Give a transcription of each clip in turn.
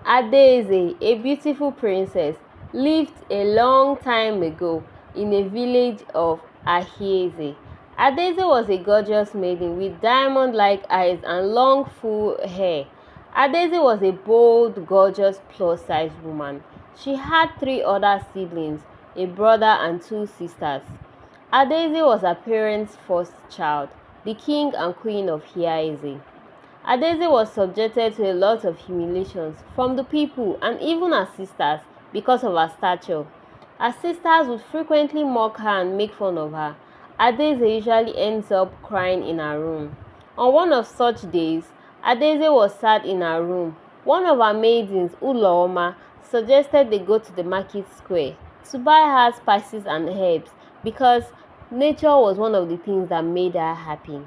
Adeze, a beautiful princess, lived a long time ago in a village of Ahieze. Adeze was a gorgeous maiden with diamond-like eyes and long full hair. Adeze was a bold, gorgeous, plus-sized woman. She had three other siblings, a brother and two sisters. Adeze was her parents' first child, the king and queen of Hiaeze. Adeze was subjected to a lot of humiliations from the people and even her sisters because of her stature. Her sisters would frequently mock her and make fun of her. Adeze usually ends up crying in her room. On one of such days, Adeze was sad in her room. One of her maidens, Ulooma, suggested they go to the market square to buy her spices and herbs because nature was one of the things that made her happy.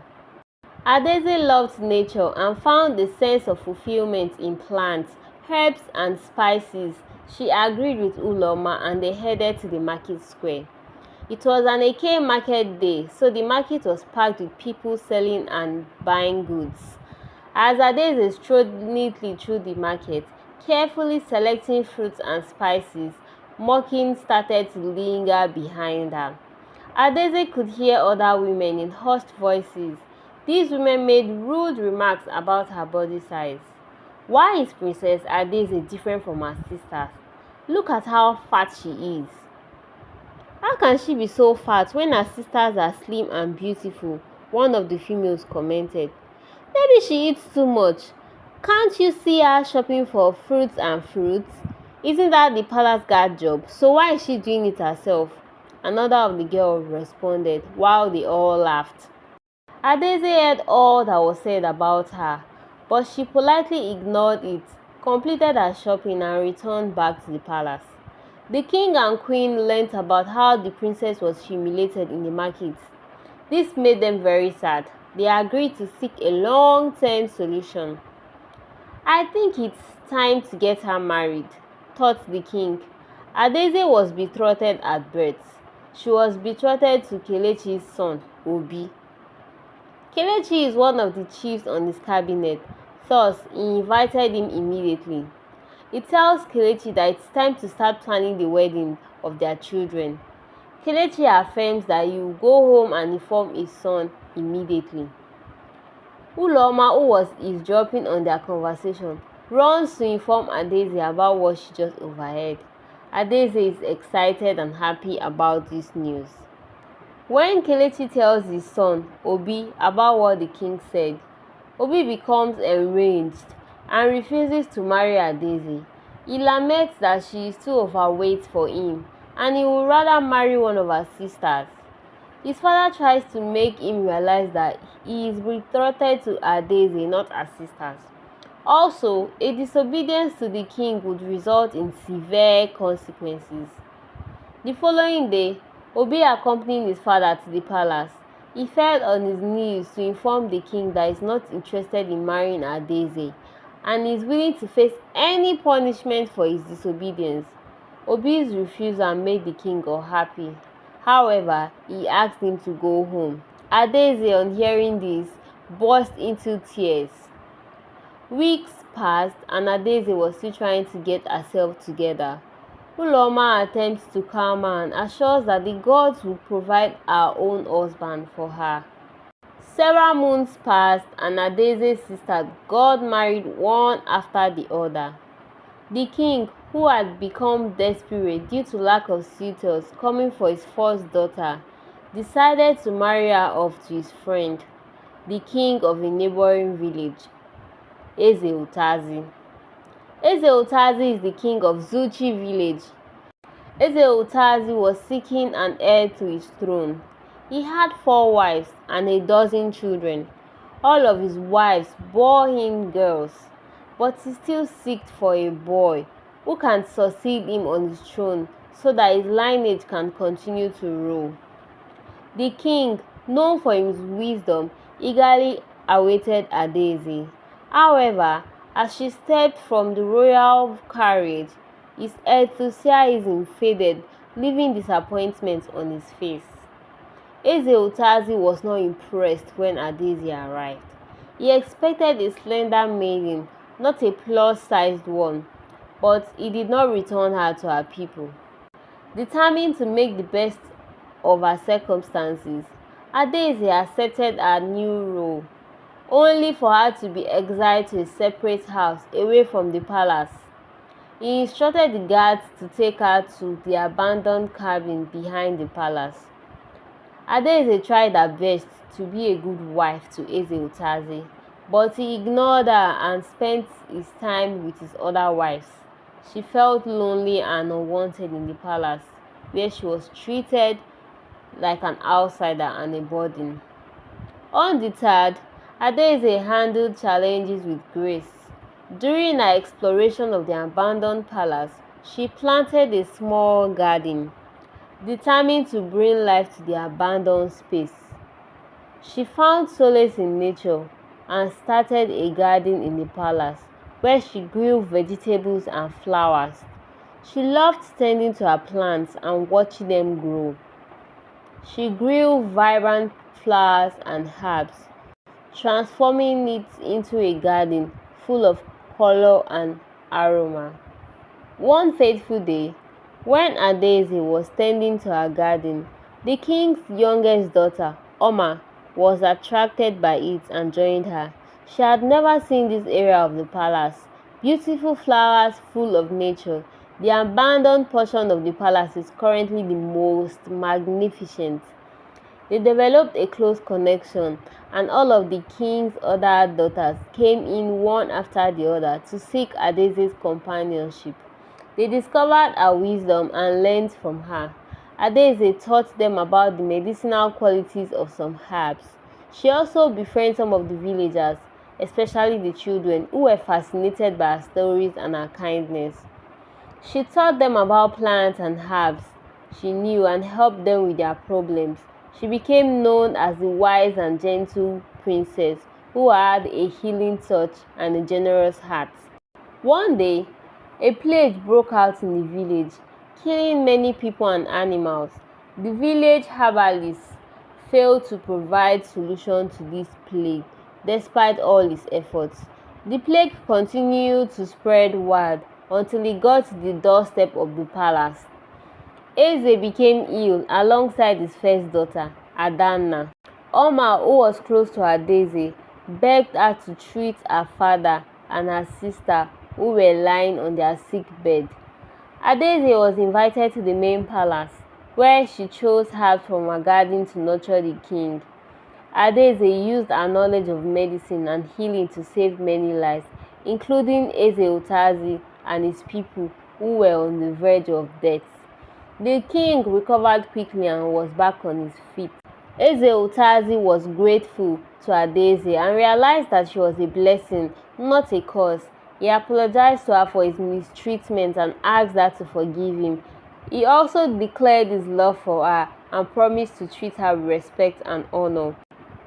Adeze loved nature and found a sense of fulfillment in plants, herbs, and spices. She agreed with Uloma and they headed to the market square. It was an Eke market day, so the market was packed with people selling and buying goods. As Adeze strode neatly through the market, carefully selecting fruits and spices, mocking started to linger behind her. Adeze could hear other women in hushed voices. These women made rude remarks about her body size. Why is Princess Adeze different from her sisters? Look at how fat she is. How can she be so fat when her sisters are slim and beautiful? One of the females commented. Maybe she eats too much. Can't you see her shopping for fruits and fruits? Isn't that the palace guard job? So why is she doing it herself? Another of the girls responded while they all laughed. Adeze heard all that was said about her, but she politely ignored it, completed her shopping and returned back to the palace. The king and queen learnt about how the princess was humiliated in the market. This made them very sad. They agreed to seek a long-term solution. I think it's time to get her married, thought the king. Adeze was betrothed at birth. She was betrothed to Kelechi's son, Obi. Kelechi is one of the chiefs on his cabinet, thus he invited him immediately. He tells Kelechi that it's time to start planning the wedding of their children. Kelechi affirms that he will go home and inform his son immediately. Uloma, who was eavesdropping on their conversation, runs to inform Adeze about what she just overheard. Adeze is excited and happy about this news. When Kelechi tells his son, Obi, about what the king said, Obi becomes enraged and refuses to marry Adeze. He laments that she is too overweight for him and he would rather marry one of her sisters. His father tries to make him realize that he is betrothed to Adeze, not her sisters. Also, a disobedience to the king would result in severe consequences. The following day, Obi accompanied his father to the palace. He fell on his knees to inform the king that he is not interested in marrying Adeze and is willing to face any punishment for his disobedience. Obi's refusal made the king unhappy. However, he asked him to go home. Adeze, on hearing this, burst into tears. Weeks passed and Adeze was still trying to get herself together. Uloma attempts to calm her and assures that the gods will provide her own husband for her. Several months passed and Adeze's sisters got married one after the other. The king, who had become desperate due to lack of suitors coming for his first daughter, decided to marry her off to his friend, the king of a neighboring village, Eze Utazi. Eze Utazi is the king of Zuchi village. Eze Utazi was seeking an heir to his throne. He had 4 wives and a dozen children. All of his wives bore him girls, but he still seeked for a boy who can succeed him on his throne so that his lineage can continue to rule. The king, known for his wisdom, eagerly awaited Adeze. However, as she stepped from the royal carriage, his enthusiasm faded, leaving disappointment on his face. Eze Utazi was not impressed when Adeze arrived. He expected a slender maiden, not a plus-sized one. but he did not return her to her people. Determined to make the best of her circumstances, Adeze accepted her new role, only for her to be exiled to a separate house away from the palace. He instructed the guards to take her to the abandoned cabin behind the palace. Adeze tried her best to be a good wife to Eze, but he ignored her and spent his time with his other wives. She felt lonely and unwanted in the palace, where she was treated like an outsider and a burden. Undeterred, Adeze handled challenges with grace. During her exploration of the abandoned palace, she planted a small garden, determined to bring life to the abandoned space. She found solace in nature and started a garden in the palace where she grew vegetables and flowers. She loved tending to her plants and watching them grow. She grew vibrant flowers and herbs, transforming it into a garden full of color and aroma. One fateful day, when Adeze was tending to her garden, the king's youngest daughter, Oma, was attracted by it and joined her. She had never seen this area of the palace. Beautiful flowers full of nature. The abandoned portion of the palace is currently the most magnificent. They developed a close connection, and all of the king's other daughters came in one after the other to seek Adeze's companionship. They discovered her wisdom and learned from her. Adeze taught them about the medicinal qualities of some herbs. She also befriended some of the villagers, especially the children, who were fascinated by her stories and her kindness. She taught them about plants and herbs she knew and helped them with their problems. She became known as the wise and gentle princess who had a healing touch and a generous heart. One day, a plague broke out in the village, killing many people and animals. The village herbalists failed to provide solution to this plague despite all his efforts. The plague continued to spread wide until it got to the doorstep of the palace. Eze became ill alongside his first daughter, Adanna. Oma, who was close to Adeze, begged her to treat her father and her sister who were lying on their sick bed. Adeze was invited to the main palace, where she chose herbs from her garden to nurture the king. Adeze used her knowledge of medicine and healing to save many lives, including Eze and his people who were on the verge of death. The king recovered quickly and was back on his feet. Eze was grateful to Adeze and realized that she was a blessing, not a curse. He apologized to her for his mistreatment and asked her to forgive him. He also declared his love for her and promised to treat her with respect and honor.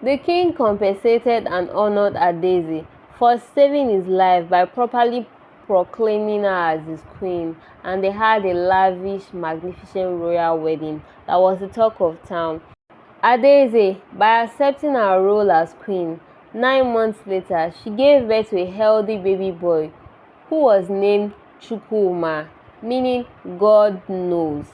The king compensated and honored Adeze for saving his life by properly proclaiming her as his queen, and they had a lavish, magnificent royal wedding that was the talk of town. Adeze, by accepting her role as queen, 9 months later, she gave birth to a healthy baby boy who was named Chukwuma, meaning God knows.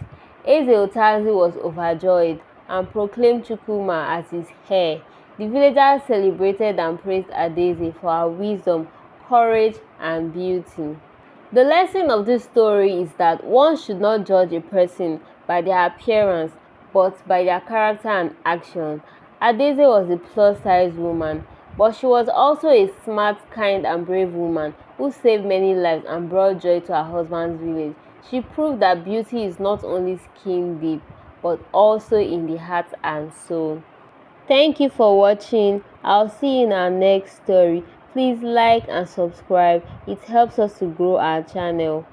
Eze was overjoyed and proclaimed Chukwuma as his heir. The villagers celebrated and praised Adeze for her wisdom, courage, and beauty. The lesson of this story is that one should not judge a person by their appearance, but by their character and action. Adeze was a plus-size woman, but she was also a smart, kind, and brave woman who saved many lives and brought joy to her husband's village. She proved that beauty is not only skin deep, but also in the heart and soul. Thank you for watching. I'll see you in our next story. Please like and subscribe. It helps us to grow our channel.